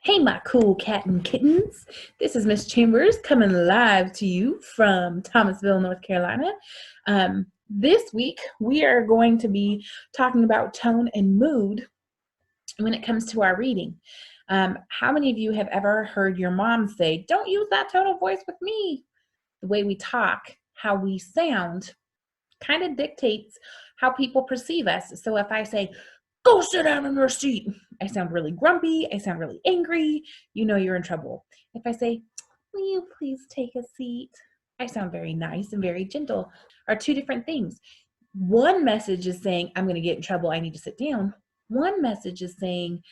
Hey, my cool cat and kittens. This is Miss Chambers coming live to you from Thomasville, North Carolina. This week, we are going to be talking about tone and mood when it comes to our reading. How many of you have ever heard your mom say, "Don't use that tone of voice with me"? The way we talk, how we sound, kind of dictates how people perceive us. So if I say, "Go sit down in your seat," I sound really grumpy, I sound really angry, you know you're in trouble. If I say, "Will you please take a seat?" I sound very nice and very gentle. Are two different things. One message is saying, "I'm going to get in trouble, I need to sit down." One message is saying,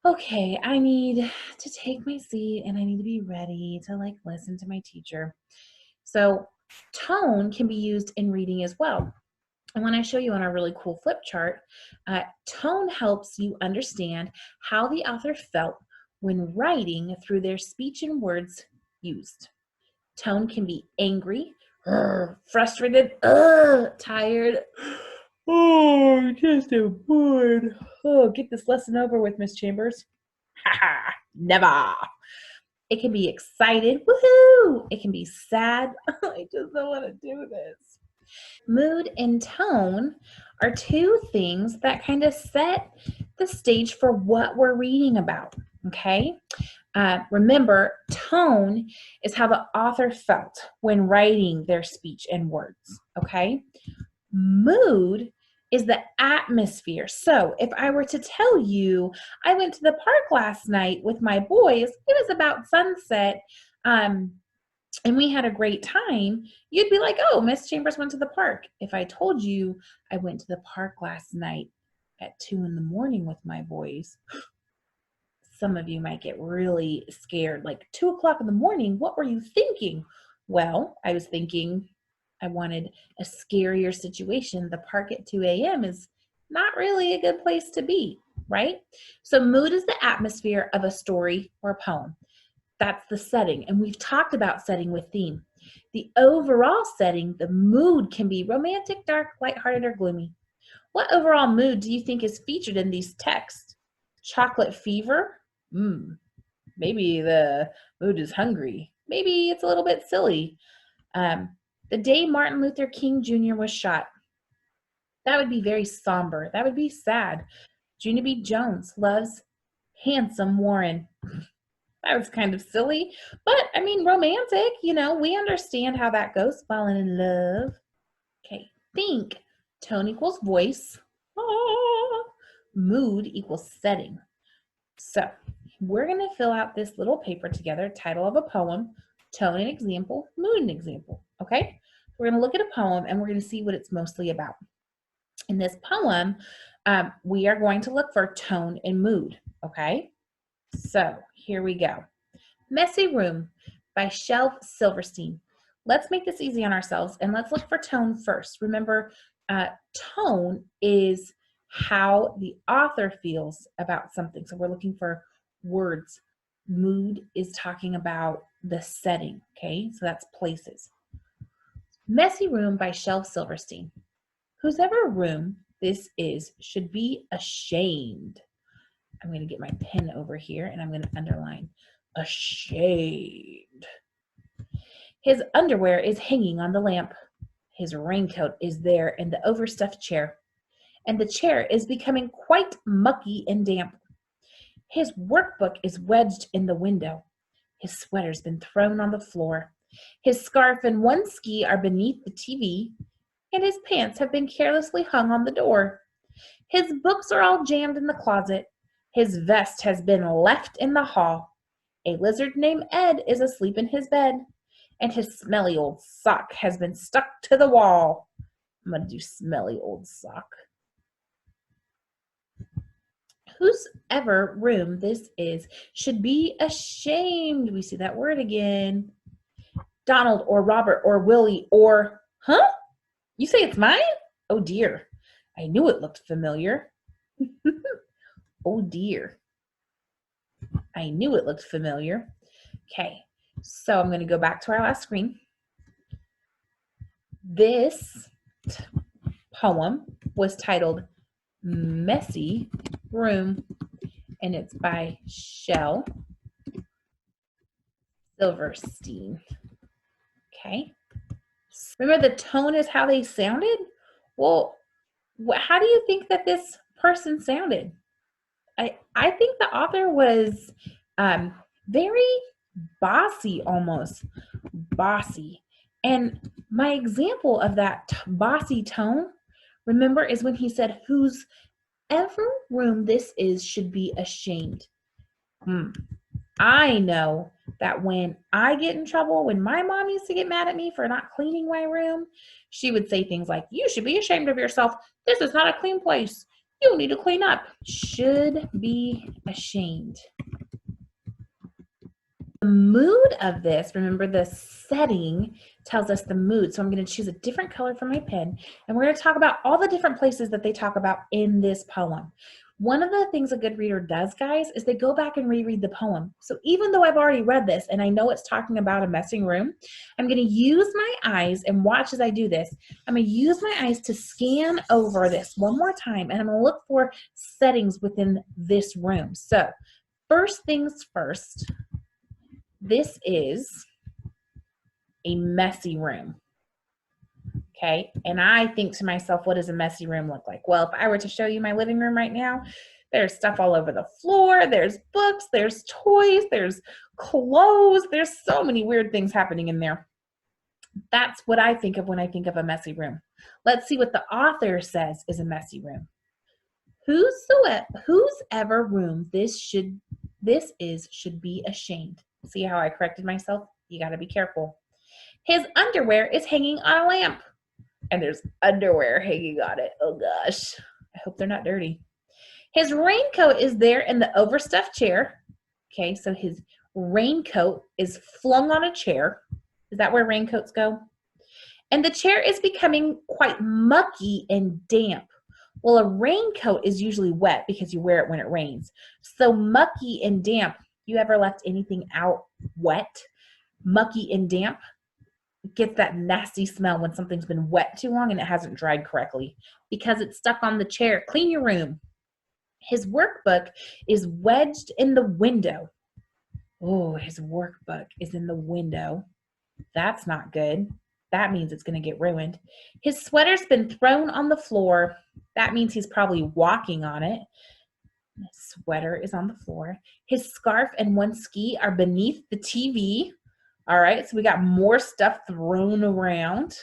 "Okay, I need to take my seat and I need to be ready to listen to my teacher." So tone can be used in reading as well. And when I show you on our really cool flip chart, tone helps you understand how the author felt when writing through their speech and words used. Tone can be angry, frustrated, tired. Oh, just a bored. Oh, get this lesson over with, Miss Chambers. Haha, never. It can be excited, woohoo! It can be sad, I just don't want to do this. Mood and tone are two things that kind of set the stage for what we're reading about, okay? Remember, tone is how the author felt when writing their speech and words, okay? Mood is the atmosphere. So if I were to tell you I went to the park last night with my boys, it was about sunset, and we had a great time, you'd be like, "Oh, Miss Chambers went to the park." If I told you I went to the park last night at 2 in the morning with my boys, some of you might get really scared. Like, 2 o'clock in the morning, what were you thinking? Well, I was thinking I wanted a scarier situation. The park at 2 a.m. is not really a good place to be, right? So mood is the atmosphere of a story or a poem. That's the setting. And we've talked about setting with theme. The overall setting, the mood can be romantic, dark, lighthearted, or gloomy. What overall mood do you think is featured in these texts? Chocolate fever? Maybe the mood is hungry. Maybe it's a little bit silly. The day Martin Luther King Jr. was shot. That would be very somber. That would be sad. Junie B. Jones loves handsome Warren. That was kind of silly, but I mean, romantic, we understand how that goes, falling in love. Okay, think. Tone equals voice. Mood equals setting. So we're going to fill out this little paper together, title of a poem, tone and example, mood and example, okay? We're going to look at a poem and we're going to see what it's mostly about. In this poem, we are going to look for tone and mood, okay? So here we go. Messy Room by Shelf Silverstein. Let's make this easy on ourselves and let's look for tone first. Remember, tone is how the author feels about something. So we're looking for words. Mood is talking about the setting, okay? So that's places. Messy Room by Shelf Silverstein. Whosever room this is should be ashamed. I'm going to get my pen over here and I'm going to underline ashamed. His underwear is hanging on the lamp. His raincoat is there in the overstuffed chair, and the chair is becoming quite mucky and damp. His workbook is wedged in the window. His sweater's been thrown on the floor. His scarf and one ski are beneath the TV, and his pants have been carelessly hung on the door. His books are all jammed in the closet. His vest has been left in the hall. A lizard named Ed is asleep in his bed, and his smelly old sock has been stuck to the wall. I'm going to do smelly old sock. Whosever room this is should be ashamed. We see that word again. Donald or Robert or Willie or, huh? You say it's mine? Oh dear. I knew it looked familiar. Oh dear. I knew it looked familiar. Okay, so I'm going to go back to our last screen. This poem was titled Messy Room. and it's by Shel Silverstein. Okay. Remember, the tone is how they sounded? Well, how do you think that this person sounded? I think the author was very bossy, almost bossy. And my example of that bossy tone, remember, is when he said, whose ever room this is should be ashamed. I know that when I get in trouble, when my mom used to get mad at me for not cleaning my room, she would say things like, you should be ashamed of yourself. This is not a clean place. You need to clean up. Should be ashamed. The mood of this, remember the setting tells us the mood. So I'm going to choose a different color for my pen, and we're going to talk about all the different places that they talk about in this poem. One of the things a good reader does, guys, is they go back and reread the poem. So even though I've already read this and I know it's talking about a messy room, I'm going to use my eyes, and watch as I do this. I'm going to use my eyes to scan over this one more time, and I'm going to look for settings within this room. So first things first, this is a messy room. Okay, and I think to myself, what does a messy room look like? Well, if I were to show you my living room right now, there's stuff all over the floor, there's books, there's toys, there's clothes, there's so many weird things happening in there. That's what I think of when I think of a messy room. Let's see what the author says is a messy room. Whose ever room this is should be ashamed. See how I corrected myself? You got to be careful. His underwear is hanging on a lamp. And there's underwear hanging on it. Oh gosh. I hope they're not dirty. His raincoat is there in the overstuffed chair. Okay, so his raincoat is flung on a chair. Is that where raincoats go? And the chair is becoming quite mucky and damp. Well, a raincoat is usually wet because you wear it when it rains. So mucky and damp. You ever left anything out wet? Mucky and damp? It gets that nasty smell when something's been wet too long and it hasn't dried correctly because it's stuck on the chair. Clean your room. His workbook is wedged in the window. Oh, his workbook is in the window. That's not good. That means it's going to get ruined. His sweater's been thrown on the floor. That means he's probably walking on it. His sweater is on the floor. His scarf and one ski are beneath the TV. All right, so we got more stuff thrown around.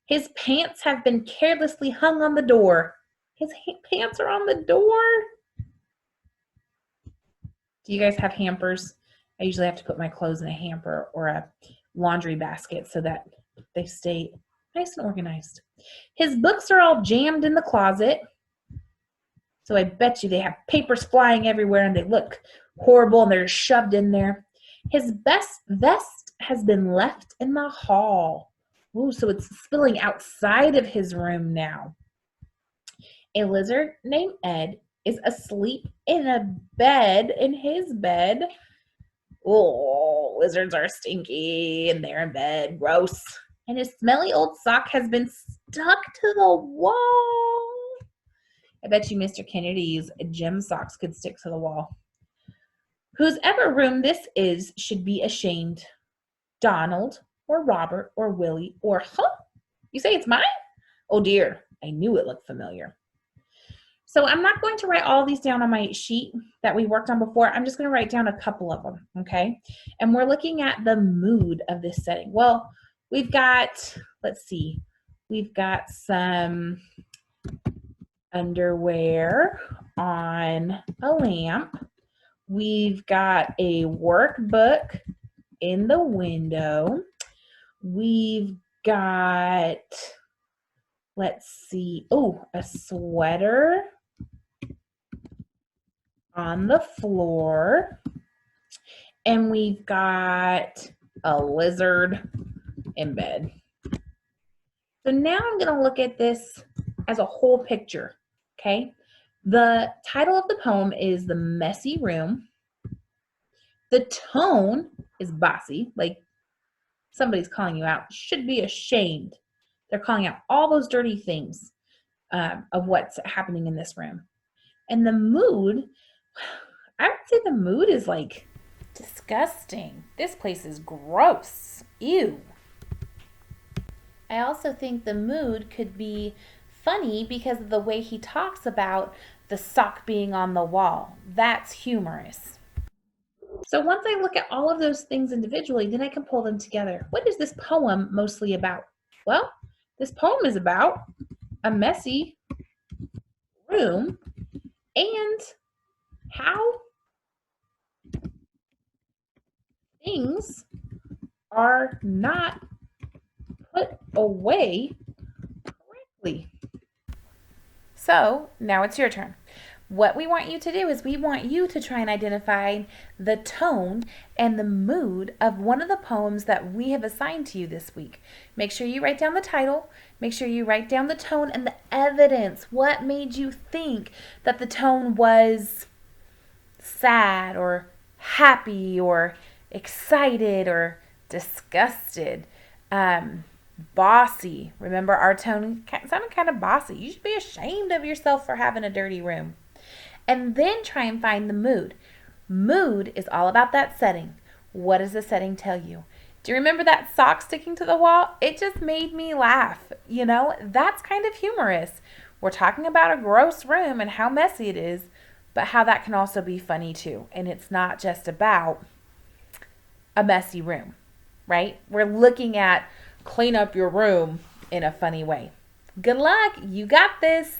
His pants have been carelessly hung on the door. His pants are on the door. Do you guys have hampers? I usually have to put my clothes in a hamper or a laundry basket so that they stay nice and organized. His books are all jammed in the closet. So I bet you they have papers flying everywhere and they look horrible and they're shoved in there. His best vest has been left in the hall. Ooh, so it's spilling outside of his room now. A lizard named Ed is asleep in a bed, in his bed. Oh, lizards are stinky and they're in bed. Gross. And his smelly old sock has been stuck to the wall. I bet you Mr. Kennedy's gem socks could stick to the wall. Whose ever room this is should be ashamed. Donald or Robert or Willie or, you say it's mine? Oh dear, I knew it looked familiar. So I'm not going to write all these down on my sheet that we worked on before. I'm just going to write down a couple of them, okay? And we're looking at the mood of this setting. Well, we've got, let's see, we've got some underwear on a lamp. We've got a workbook in the window. We've got, let's see, oh, a sweater on the floor. And we've got a lizard in bed. So now I'm going to look at this as a whole picture, okay? The title of the poem is The Messy Room. The tone is bossy, like somebody's calling you out. Should be ashamed. They're calling out all those dirty things of what's happening in this room. And the mood, I would say the mood is like disgusting. This place is gross. Ew. I also think the mood could be funny because of the way he talks about the sock being on the wall. That's humorous. So once I look at all of those things individually, then I can pull them together. What is this poem mostly about? Well, this poem is about a messy room and how things are not put away correctly. So now it's your turn. What we want you to do is we want you to try and identify the tone and the mood of one of the poems that we have assigned to you this week. Make sure you write down the title. Make sure you write down the tone and the evidence. What made you think that the tone was sad or happy or excited or disgusted? Bossy. Remember, our tone sounded kind of bossy. You should be ashamed of yourself for having a dirty room. And then try and find the mood. Mood is all about that setting. What does the setting tell you? Do you remember that sock sticking to the wall? It just made me laugh. You know, that's kind of humorous. We're talking about a gross room and how messy it is, but how that can also be funny too. And it's not just about a messy room, right? We're looking at clean up your room in a funny way. Good luck. You got this.